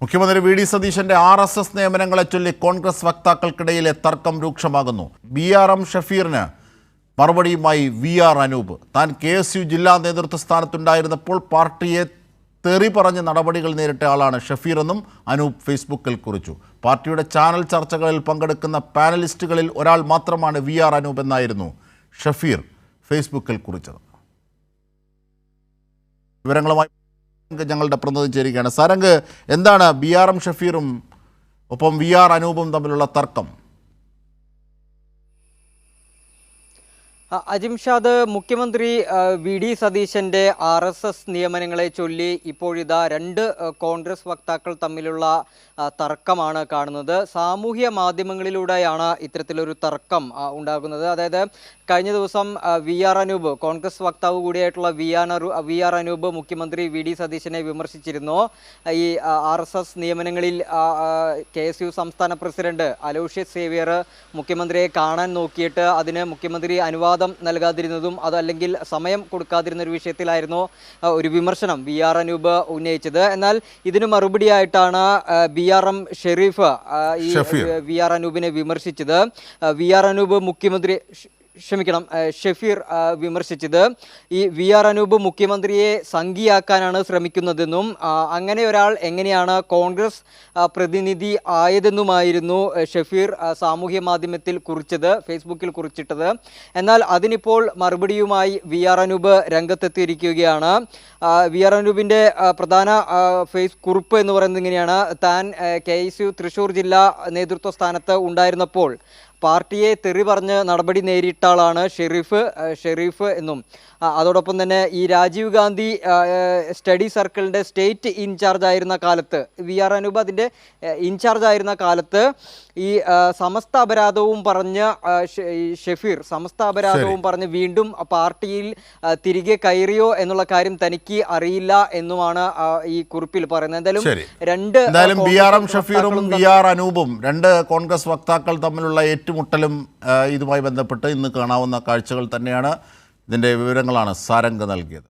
മുഖ്യമന്ത്രി V D സതീശന്റെ RSS നിയമനങ്ങളെ ചൊല്ലി കോൺഗ്രസ് വക്താക്കൾക്കിടയിലെ തർക്കം രൂക്ഷമാകുന്നു. BRM ഷഫീറിന് മറുപടിയുമായി VR അനൂപ്. താൻ KSU ജില്ലാ നേതൃത്വ സ്ഥാനത്തുണ്ടായിരുന്നപ്പോൾ പാർട്ടിയെ തെറി പറഞ്ഞ നടപടികൾ നേരിട്ട ആളാണ് ഷഫീർ എന്നും അനൂപ് ഫേസ്ബുക്കിൽ കുറിച്ചു. പാർട്ടിയുടെ ചാനൽ ചർച്ചകളിൽ പങ്കെടുക്കുന്ന പാനലിസ്റ്റുകളിൽ ഒരാൾ മാത്രമാണ് VR അനൂപ് എന്നായിരുന്നു ഷഫീർ ഫേസ്ബുക്കിൽ കുറിച്ചത്. വിവരങ്ങളുമായി ഞങ്ങളുടെ പ്രതിനിധി ചേരുകയാണ്. സാരംഗ്, എന്താണ് BRM ഷഫീറും ഒപ്പം VR അനൂപും തമ്മിലുള്ള തർക്കം? അജിംഷാദ്, മുഖ്യമന്ത്രി വി ഡി സതീശന്റെ RSS നിയമനങ്ങളെ ചൊല്ലി ഇപ്പോഴിതാ രണ്ട് കോൺഗ്രസ് വക്താക്കൾ തമ്മിലുള്ള തർക്കമാണ് കാണുന്നത്. സാമൂഹ്യ മാധ്യമങ്ങളിലൂടെയാണ് ഇത്തരത്തിലൊരു തർക്കം ഉണ്ടാകുന്നത്. അതായത് കഴിഞ്ഞ ദിവസം VR അനൂപ്, കോൺഗ്രസ് വക്താവ് കൂടിയായിട്ടുള്ള VR അനൂപ് മുഖ്യമന്ത്രി വി ഡി സതീശനെ വിമർശിച്ചിരുന്നു. ഈ RSS നിയമനങ്ങളിൽ KSU സംസ്ഥാന പ്രസിഡന്റ് അലോഷ്യസ് സേവ്യർ മുഖ്യമന്ത്രിയെ കാണാൻ നോക്കിയിട്ട് അതിന് മുഖ്യമന്ത്രി അനുവാദം നൽകാതിരുന്നതും അതല്ലെങ്കിൽ സമയം കൊടുക്കാതിരുന്ന ഒരു വിഷയത്തിലായിരുന്നു ഒരു വിമർശനം VR അനൂപ് ഉന്നയിച്ചത്. എന്നാൽ ഇതിന് മറുപടിയായിട്ടാണ് BRM ഷെരീഫ് ഈ VR അനൂപിനെ വിമർശിച്ചത്. VR അനൂപ് ഷഫീർ വിമർശിച്ചത് ഈ VR അനൂപ് മുഖ്യമന്ത്രിയെ സംഘിയാക്കാനാണ് ശ്രമിക്കുന്നതെന്നും അങ്ങനെ ഒരാൾ എങ്ങനെയാണ് കോൺഗ്രസ് പ്രതിനിധി ആയതെന്നുമായിരുന്നു ഷഫീർ സാമൂഹ്യ മാധ്യമത്തിൽ കുറിച്ചത്, ഫേസ്ബുക്കിൽ കുറിച്ചിട്ടത്. എന്നാൽ അതിനിപ്പോൾ മറുപടിയുമായി VR അനൂപ് രംഗത്തെത്തിയിരിക്കുകയാണ്. VR അനൂപിൻ്റെ പ്രധാന കുറിപ്പ് എന്ന് പറയുന്നത് ഇങ്ങനെയാണ്: താൻ KSU തൃശ്ശൂർ ജില്ലാ നേതൃത്വ സ്ഥാനത്ത് ഉണ്ടായിരുന്നപ്പോൾ പാർട്ടിയെ തെറി പറഞ്ഞ് നടപടി നേരിട്ട ആളാണ് ഷെരീഫ് എന്നും അതോടൊപ്പം തന്നെ ഈ രാജീവ് ഗാന്ധി സ്റ്റഡി സർക്കിളിൻ്റെ സ്റ്റേറ്റ് ഇൻചാർജ് ആയിരുന്ന കാലത്ത് VR അനൂപ് അതിൻ്റെ ഇൻചാർജ് ആയിരുന്ന കാലത്ത് ഈ സമസ്ത അപരാധവും പറഞ്ഞ് ഷഫീർ സമസ്ത അപരാധവും പറഞ്ഞ് വീണ്ടും പാർട്ടിയിൽ തിരികെ കയറിയോ എന്നുള്ള കാര്യം തനിക്ക് അറിയില്ല എന്നുമാണ് ഈ കുറിപ്പിൽ പറയുന്നത്. എന്തായാലും BRM ഷഫീറും VR അനൂപും രണ്ട് കോൺഗ്രസ് വക്താക്കൾ തമ്മിലുള്ള ഏറ്റുമുട്ടലും ഇതുമായി ബന്ധപ്പെട്ട് ഇന്ന് കാണാവുന്ന കാഴ്ചകൾ തന്നെയാണ്. ഇതിൻ്റെ വിവരങ്ങളാണ് സാരംഗ് നൽകിയത്.